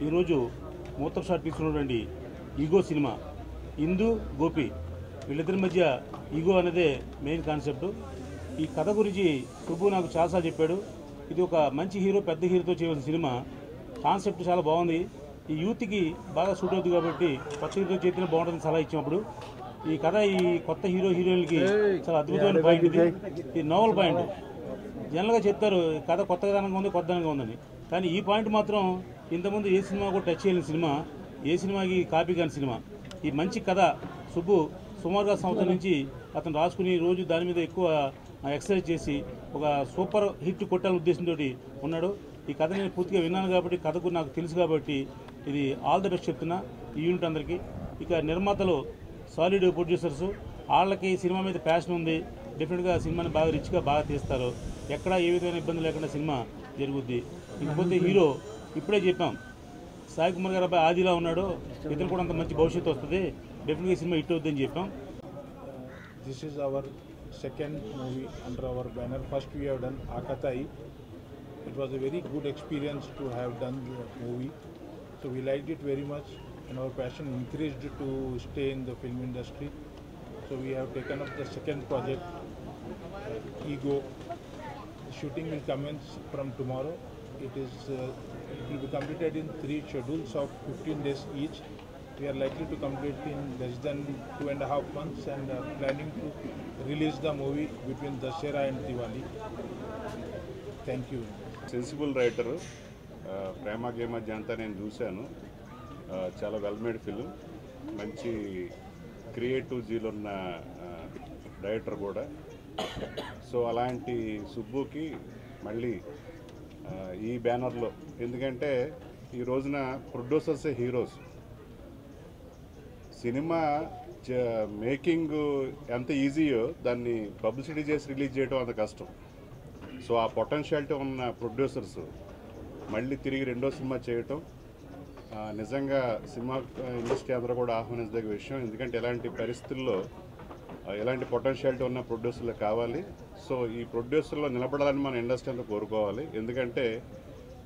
ఈరోజు మూత్ర షాట్ తీసుకున్నటువంటి ఈగో సినిమా ఇందు గోపి వీళ్ళిద్దరి మధ్య ఈగో అనేదే మెయిన్ కాన్సెప్ట్. ఈ కథ గురించి సుబ్బు నాకు చాలాసార్లు చెప్పాడు. ఇది ఒక మంచి హీరో, పెద్ద హీరోతో చేయవలసిన సినిమా. కాన్సెప్ట్ చాలా బాగుంది. ఈ యూత్కి బాగా సూట్ అవుతుంది కాబట్టి కొత్త హీరో చేతిలో బాగుంటుందని సలహా ఇచ్చినప్పుడు ఈ కథ ఈ కొత్త హీరో హీరోయిన్కి చాలా అద్భుతమైన పాయింట్. ఇది నోవల్ పాయింట్. జనరల్గా చెప్తారు కథ కొత్తదనంగా ఉంది, కొత్తదనంగా ఉందని. కానీ ఈ పాయింట్ మాత్రం ఇంతకుముందు ఏ సినిమా కూడా టచ్ చేయలేని సినిమా, ఏ సినిమాకి కాపీ కాని సినిమా. ఈ మంచి కథ సుబ్బు సుమారుగా సంవత్సరం నుంచి అతను రాసుకుని రోజు దాని మీద ఎక్కువ ఎక్సర్సైజ్ చేసి ఒక సూపర్ హిట్ కొట్టాలనే ఉద్దేశంతో ఉన్నాడు. ఈ కథ నేను పూర్తిగా విన్నాను కాబట్టి, కథకు నాకు తెలుసు కాబట్టి ఇది ఆల్ ది బెస్ట్ చెప్తున్నా ఈ యూనిట్ అందరికీ. ఇక నిర్మాతలు సాలిడ్ ప్రొడ్యూసర్స్, వాళ్ళకి సినిమా మీద ప్యాషన్ ఉంది. డెఫినెట్గా సినిమాని బాగా రిచ్గా బాగా తీస్తారు. ఎక్కడా ఏ విధమైన ఇబ్బంది లేకుండా సినిమా జరుగుద్ది. ఇకపోతే హీరో ఇప్పుడే చెప్పాం, సాయి కుమార్ గారు అబ్బాయి ఆదిలా ఉన్నాడు. ఇతను కూడా అంత మంచి భవిష్యత్తు వస్తుంది. డెఫినెట్గా సినిమా హిట్ అవుతుందని చెప్పాం. This is our second movie under our banner. First we have done Akatai. It was a very good experience to have done the movie. So we liked it very much and our passion increased to stay in the film industry. So we have taken up the second project, Ego. The shooting will commence from tomorrow. It will be completed in 3 schedules of 15 days each. We are likely to complete in less than 2.5 months and planning to release the movie between Dussehra and Diwali. Thank you. Sensible writer, ప్రేమ గేమ జంతా నేను చూశాను. చాలా well made film, మంచి creative జీలో ఉన్న director కూడా. సో అలాంటి సుబ్బుకి మళ్ళీ ఈ బ్యానర్లో, ఎందుకంటే ఈ రోజున ప్రొడ్యూసర్సే హీరోస్. సినిమా మేకింగ్ ఎంత ఈజీయో దాన్ని పబ్లిసిటీ చేసి రిలీజ్ చేయడం అంత కష్టం. సో ఆ పొటెన్షియాలిటీ ఉన్న ప్రొడ్యూసర్స్ మళ్ళీ తిరిగి రెండో సినిమా చేయటం నిజంగా సినిమా ఇండస్ట్రీ అందరూ కూడా ఆహ్వానించదగ్గ విషయం. ఎందుకంటే ఎలాంటి పరిస్థితుల్లో ఎలాంటి పొటెన్షియాలిటీ ఉన్న ప్రొడ్యూసర్లు కావాలి. సో ఈ ప్రొడ్యూసర్లో నిలబడాలని మన ఇండస్ట్రీ అంతా కోరుకోవాలి. ఎందుకంటే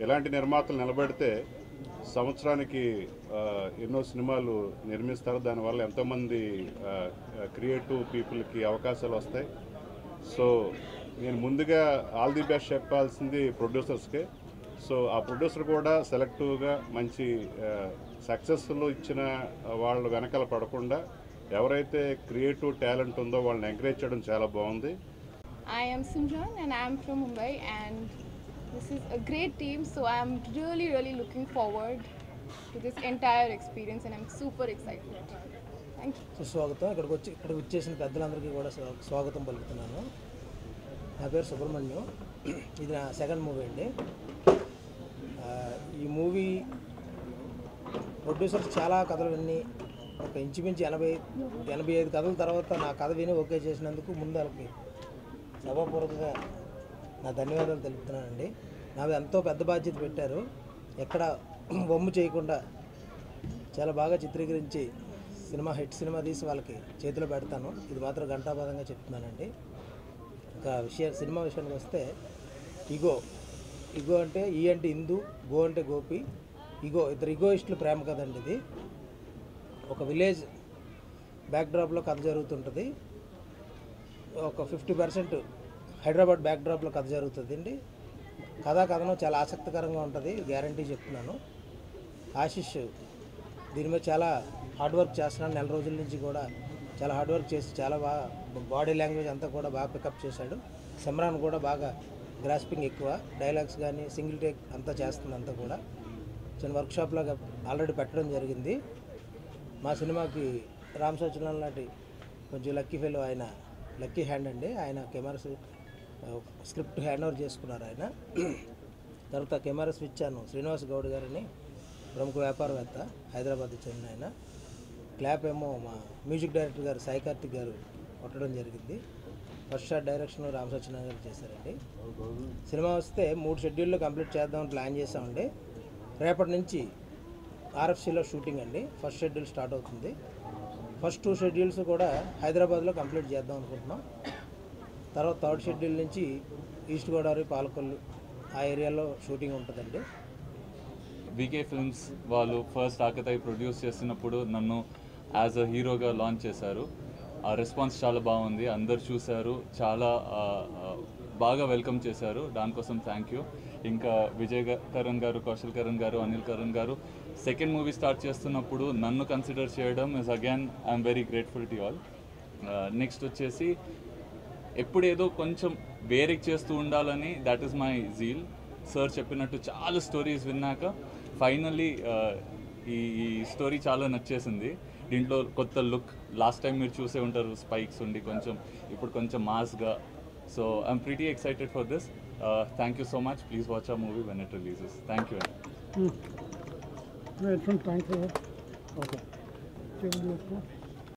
ఎలాంటి నిర్మాతలు నిలబడితే సంవత్సరానికి ఎన్నో సినిమాలు నిర్మిస్తారు. దానివల్ల ఎంతోమంది క్రియేటివ్ పీపుల్కి అవకాశాలు వస్తాయి. సో నేను ముందుగా ఆల్ ది బెస్ట్ చెప్పాల్సింది ప్రొడ్యూసర్స్కే. సో ఆ ప్రొడ్యూసర్ కూడా సెలెక్టివ్గా మంచి సక్సెస్ఫుల్ ఇచ్చిన వాళ్ళు వెనకాల పడకుండా ఎవరైతే క్రియేటివ్ టాలెంట్ ఉందో వాళ్ళని ఎంకరేజ్ చేయడం చాలా బాగుంది. I am Simran and I am from Mumbai and this is a great team, so I am really looking forward to this entire experience and I'm super excited. Thank you. సుస్వాగతం. ఇక్కడ వచ్చేసిన పెద్దలందరికీ కూడా స్వాగతం పలుకుతున్నాను. నా పేరు సుబ్రహ్మణ్యం. ఇది నా సెకండ్ మూవీ అండి. ఈ మూవీ ప్రొడ్యూసర్స్ చాలా కథలు విని ఒక ఇంచుమించు 85 కథల తర్వాత నా కథ విని ఓకే చేసినందుకు ముందు వాళ్ళకి సభాపూర్వకంగా నా ధన్యవాదాలు తెలుపుతున్నానండి. నాకు ఎంతో పెద్ద బాధ్యత పెట్టారు. ఎక్కడ బొమ్ము చేయకుండా చాలా బాగా చిత్రీకరించి హిట్ సినిమా తీసి వాళ్ళకి చేతిలో పెడతాను. ఇది మాత్రం ఘంటాపథంగా చెప్తున్నానండి. ఇంకా సినిమా విషయానికి వస్తే ఇగో అంటే ఈ అంటే ఇందు, గో అంటే గోపి. ఇద్దరు ఇగోయిస్టులు ప్రేమ కథ అండి. ఇది ఒక విలేజ్ బ్యాక్డ్రాప్లో కథ జరుగుతుంటుంది. ఒక 50% హైదరాబాద్ బ్యాక్డ్రాప్లో కథ జరుగుతుంది అండి. కథనం చాలా ఆసక్తికరంగా ఉంటుంది, గ్యారంటీ చెప్తున్నాను. ఆశిష్ దీని మీద చాలా హార్డ్ వర్క్ చేస్తున్నాడు. 4 రోజుల నుంచి కూడా చాలా హార్డ్ వర్క్ చేసి చాలా బాగా బాడీ లాంగ్వేజ్ అంతా కూడా బాగా పికప్ చేశాడు. సిమ్రాన్ కూడా బాగా గ్రాస్పింగ్ ఎక్కువ, డైలాగ్స్ కానీ సింగిల్ టేక్ అంతా చేస్తుంది. అంతా కూడా చిన్న వర్క్షాప్లో ఆల్రెడీ పెట్టడం జరిగింది. మా సినిమాకి రామ్ సత్యనారాయణ లాంటి కొంచెం లక్కీ ఫెలో, ఆయన లక్కీ హ్యాండ్ అండి. ఆయన కెమెరా స్క్రిప్ట్ హ్యాండ్ ఓవర్ చేసుకున్నారు ఆయన. తర్వాత కెమెరా స్విచ్ అను శ్రీనివాస్ గౌడ్ గారిని, ప్రముఖ వ్యాపారవేత్త, హైదరాబాద్ చెందిన ఆయన. క్లాప్ ఏమో మా మ్యూజిక్ డైరెక్టర్ గారు సాయి కార్తిక్ గారు కొట్టడం జరిగింది. First shot direction Ram Satyanarayana గారు చేశారండి. సినిమా వస్తే 3 షెడ్యూల్లో కంప్లీట్ చేద్దామని ప్లాన్ చేసామండి. రేపటి నుంచి ఆర్ఎఫ్సీలో షూటింగ్ అండి. ఫస్ట్ షెడ్యూల్ స్టార్ట్ అవుతుంది. ఫస్ట్ 2 షెడ్యూల్స్ కూడా హైదరాబాద్లో కంప్లీట్ చేద్దాం అనుకుంటున్నాం. తర్వాత 3rd షెడ్యూల్ నుంచి ఈస్ట్ గోదావరి, పాలకొల్లు ఆ ఏరియాలో షూటింగ్ ఉంటుందండి. వీకే ఫిల్మ్స్ వాళ్ళు ఫస్ట్ ఆకతాయి ప్రొడ్యూస్ చేసినప్పుడు నన్ను యాజ్ అ హీరోగా లాంచ్ చేశారు. ఆ రెస్పాన్స్ చాలా బాగుంది, అందరు చూశారు, చాలా బాగా వెల్కమ్ చేశారు. దానికోసం థ్యాంక్ యూ. ఇంకా విజయ్ కరణ్ గారు, కౌశల్ కరణ్ గారు, అనిల్ కరణ్ గారు సెకండ్ మూవీ స్టార్ట్ చేస్తున్నప్పుడు నన్ను కన్సిడర్ చేయడం is again I'm very grateful to all. Next వచ్చేసి ఎప్పుడేదో కొంచెం వేరే చేస్తూ ఉండాలని, that is my zeal. Sir చెప్పినట్టు చాలా స్టోరీస్ విన్నాక ఫైనల్లీ ఈ స్టోరీ చాలా నచ్చేసింది. దీంట్లో కొత్త లుక్, లాస్ట్ టైం మీరు చూసే ఉంటారు స్పైక్స్ ఉండి కొంచెం, ఇప్పుడు కొంచెం మాస్గా. So I'm pretty excited for this. Thank you so much. Please watch a movie when it releases. Thank you. Thank you. Okay.